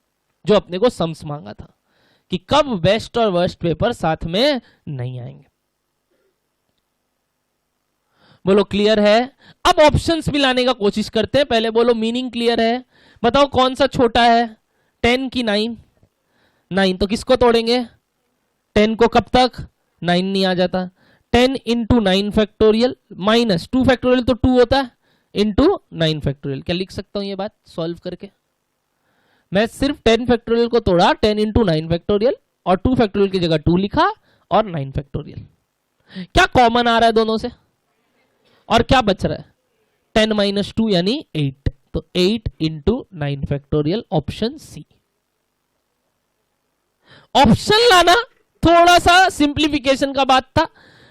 जो अपने को सम्स मांगा था कि कब बेस्ट और वर्स्ट पेपर साथ में नहीं आएंगे। बोलो क्लियर है। अब ऑप्शंस भी लाने का कोशिश करते हैं। पहले बोलो मीनिंग क्लियर है, बताओ कौन सा छोटा है 10 की 9, 9 तो किसको तोड़ेंगे 10 को, कब तक 9 नहीं आ जाता। 10 इंटू 9 फैक्टोरियल माइनस 2 फैक्टोरियल तो 2 होता है, इंटू 9 फैक्टोरियल। क्या लिख सकता हूं ये बात सॉल्व करके, मैं सिर्फ 10 फैक्टोरियल को तोड़ा, 10 इंटू 9 फैक्टोरियल, और 2 फैक्टोरियल की जगह 2 लिखा और 9 फैक्टोरियल। क्या कॉमन आ रहा है दोनों से, और क्या बच रहा है 10 माइनस 2 यानी 8, तो 8 into 9 factorial option C. Option लाना थोड़ा सा सिंप्लीफिकेशन का बात था,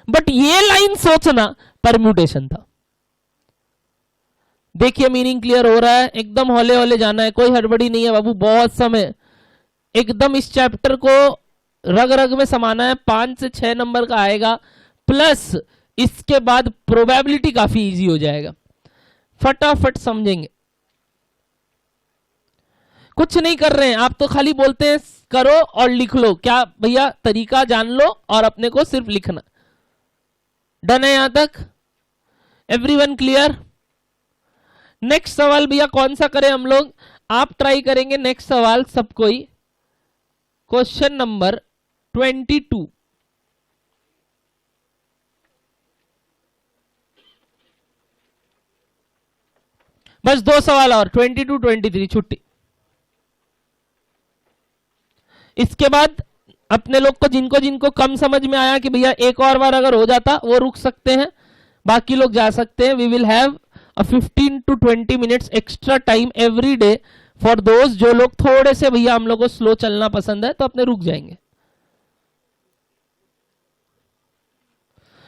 बट ये लाइन सोचना परम्यूटेशन था। देखिए मीनिंग क्लियर हो रहा है, एकदम हौले हौले जाना है, कोई हड़बड़ी नहीं है बाबू, बहुत समय, एकदम इस चैप्टर को रग रग में समाना है। 5 से 6 नंबर का आएगा, प्लस इसके बाद प्रोबेबिलिटी काफी इजी हो जाएगा, फटाफट समझेंगे। कुछ नहीं कर रहे हैं आप, तो खाली बोलते हैं करो और लिख लो। क्या भैया तरीका जान लो और अपने को सिर्फ लिखना। डन है यहां तक, एवरीवन क्लियर। नेक्स्ट सवाल भैया कौन सा करें हम लोग, आप ट्राई करेंगे नेक्स्ट सवाल सब कोई, क्वेश्चन नंबर 22। बस 2 सवाल और, 22 23 छुट्टी। इसके बाद अपने लोग को जिनको जिनको कम समझ में आया कि भैया एक और बार अगर हो जाता वो रुक सकते हैं, बाकी लोग जा सकते हैं। We will have 15 to 20 minutes extra time every day for those जो लोग थोड़े से भैया हम लोग को स्लो चलना पसंद है तो अपने रुक जाएंगे।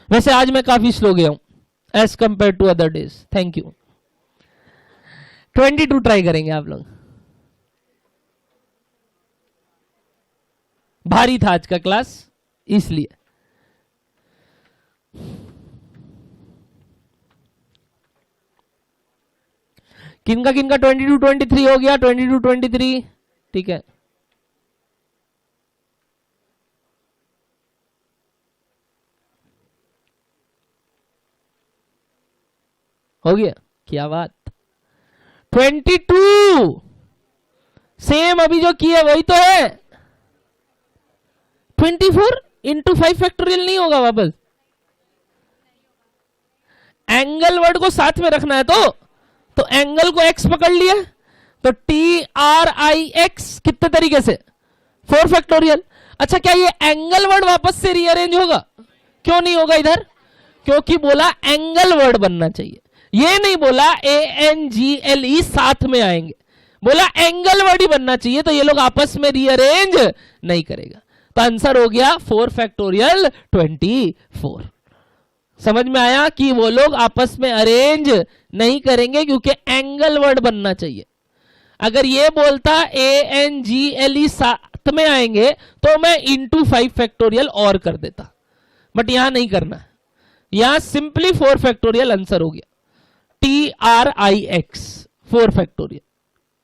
वैसे आज मैं काफी स्लो गया हूं as compare to other days, thank you. 22 try करेंगे आप लोग, भारी था आज का क्लास इसलिए। किनका किनका 22 23 हो गया, 22 23 ठीक है। हो गया, क्या बात। 22 सेम अभी जो किया वही तो है। 24 इंटू 5 फैक्टोरियल नहीं होगा वापस, एंगल वर्ड को साथ में रखना है तो एंगल को x पकड़ लिया तो TRIX कितने तरीके से 4 फैक्टोरियल। अच्छा क्या ये एंगल वर्ड वापस से रीअरेंज होगा, क्यों नहीं होगा इधर? क्योंकि बोला एंगल वर्ड बनना चाहिए, ये नहीं बोला ANGLE साथ में आएंगे, बोला एंगल वर्ड ही बनना चाहिए, तो ये लोग आपस में रीअरेंज नहीं करेगा। तो आंसर हो गया 4 फैक्टोरियल 24। समझ में आया कि वो लोग आपस में अरेंज नहीं करेंगे क्योंकि एंगल वर्ड बनना चाहिए। अगर ये बोलता ANGLE साथ में आएंगे तो मैं इंटू 5 फैक्टोरियल और कर देता, बट यहां नहीं करना, यहां सिंपली 4 फैक्टोरियल आंसर हो गया। TRIX 4 factorial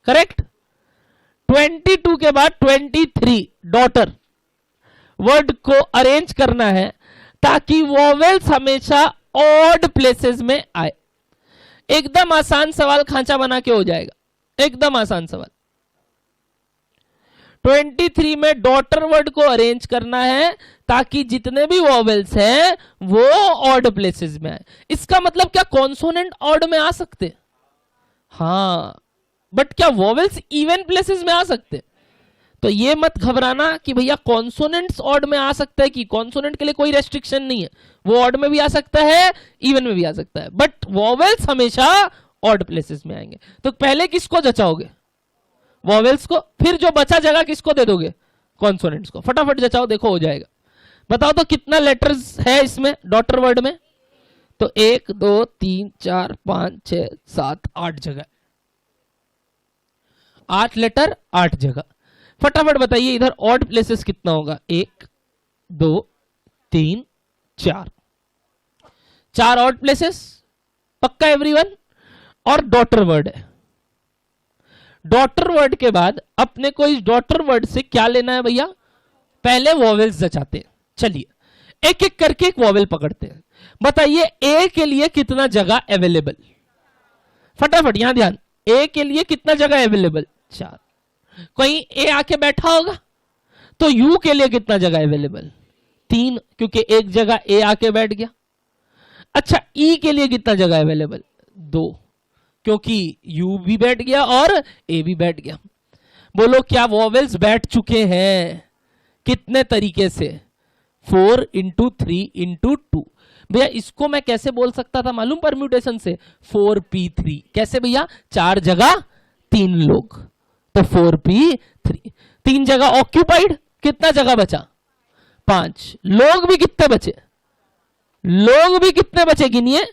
correct. 22 के बाद 23 डॉटर वर्ड को अरेंज करना है ताकि वोवेल्स हमेशा ऑड प्लेसेस में आए। एकदम आसान सवाल खांचा बना के हो जाएगा, एकदम आसान सवाल। 23 में डॉटर वर्ड को अरेंज करना है ताकि जितने भी वोवेल्स हैं वो ऑड प्लेसेस में आए। इसका मतलब क्या कॉन्सोनेंट ऑड में आ सकते? हाँ, बट क्या वोवेल्स इवन प्लेसेस में आ सकते? तो ये मत घबराना कि भैया कॉन्सोनेंट्स ऑड में आ सकता है, कि कॉन्सोनेंट के लिए कोई रेस्ट्रिक्शन नहीं है, वो ऑड में भी आ सकता है, इवन में भी आ सकता है, बट वोवेल्स हमेशा ऑड प्लेसेस में आएंगे। तो पहले किसको जचाओगे? वोवेल्स को, फिर जो बचा जगह किसको दे दोगे? कॉन्सोनेंट्स को। फटाफट जचाओ, देखो हो जाएगा। बताओ तो कितना लेटर्स है इसमें डॉटर वर्ड में? तो 1 2 3 4 5 6 7 8 जगह, 8 लेटर 8 जगह। फटाफट बताइए इधर ऑड प्लेसेस कितना होगा? 1 2 3 4, 4 ऑड प्लेसेस पक्का एवरीवन। और डॉटर वर्ड है, डॉटर वर्ड के बाद अपने को इस डॉटर वर्ड से क्या लेना है भैया? पहले वोवेल्स जचाते हैं। चलिए एक एक करके एक वोवेल पकड़ते हैं। बताइए ए के लिए कितना जगह अवेलेबल? फटाफट यहां ध्यान, ए के लिए कितना जगह अवेलेबल? 4। कहीं ए आके बैठा होगा तो यू के लिए कितना जगह अवेलेबल? 3, क्योंकि एक जगह ए आके बैठ गया। अच्छा, ई के लिए कितना जगह अवेलेबल? 2, क्योंकि यू भी बैठ गया और ए भी बैठ गया। बोलो क्या वोवेल्स बैठ चुके हैं? कितने तरीके से? 4 × 3 × 2। भैया इसको मैं कैसे बोल सकता था मालूम? परम्यूटेशन से 4p3। कैसे भैया? 4 जगह 3 लोग, तो 4p3। 3 जगह ऑक्यूपाइड, कितना जगह बचा? 5। लोग भी कितने बचे? लोग भी कितने बचे गिनिए?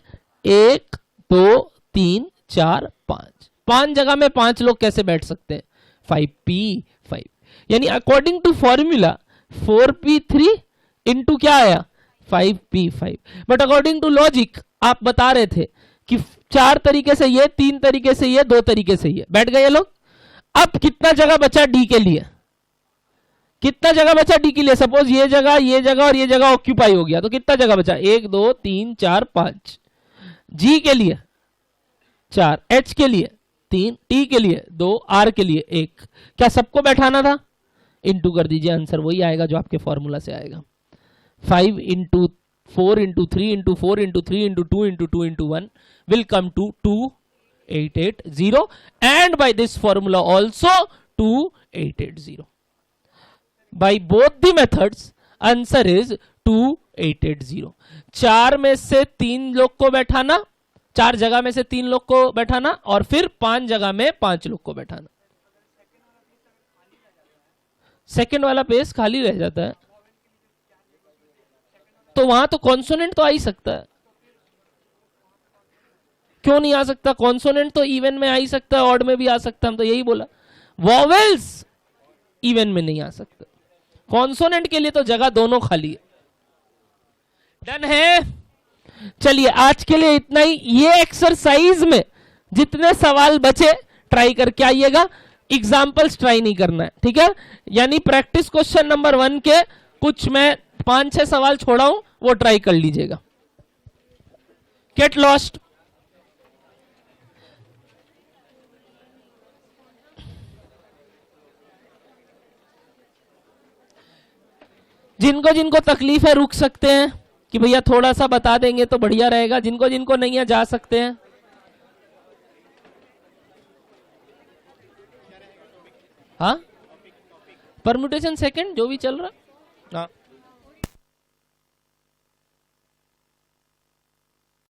1 2 3 4 5। 5 जगह में 5 लोग कैसे बैठ सकते हैं? 5p5। यानी according to formula 4p3 into क्या आया? 5p5। But according to logic आप बता रहे थे कि 4 तरीके से ये, 3 तरीके से ये, 2 तरीके से ये, बैठ गए ये लोग। अब कितना जगह बचा डी के लिए? कितना जगह बचा डी के लिए? सपोज ये जगह और ये जगह ऑक्यूपाई हो गया, तो कितना जगह बचा? 1 2 3 4 5। जी के लिए 4, एच के लिए 3, टी के लिए 2, आर के लिए 1। क्या सबको बैठाना था? इंटू कर दीजिए, आंसर वही आएगा जो आपके फॉर्मूला से आएगा। 5 × 4 × 3 × 4 × 3 × 2 × 2 × 1 will come to 2880, and by this formula also 2880. By both the methods answer is 2880। 4 में से 3 लोग को बैठाना, 4 जगह में से 3 लोग को बैठाना, और फिर 5 जगह में 5 लोग को बैठाना। सेकंड वाला पेज खाली रह जाता है, तो वहां तो कॉन्सोनेंट तो आ ही सकता है। क्यों नहीं आ सकता? कॉन्सोनेंट तो इवन में आ ही सकता है, ऑड में भी आ सकता है। हम तो यही बोला, वोवेल्स इवन में नहीं आ सकता। कॉन्सोनेंट के लिए तो जगह दोनों खाली है। डन है? चलिए आज के लिए इतना ही। ये एक्सरसाइज में जितने सवाल बचे ट्राई करके आइएगा, एग्जाम्पल्स ट्राई नहीं करना है, ठीक है? यानी प्रैक्टिस क्वेश्चन नंबर 1 के कुछ मैं 5-6 सवाल छोड़ा हूं, वो ट्राई कर लीजिएगा। Get lost. जिनको जिनको तकलीफ है रुक सकते हैं कि भैया थोड़ा सा बता देंगे तो बढ़िया रहेगा। जिनको जिनको नहीं है जा सकते हैं। हाँ, परम्यूटेशन सेकंड जो भी चल रहा। हाँ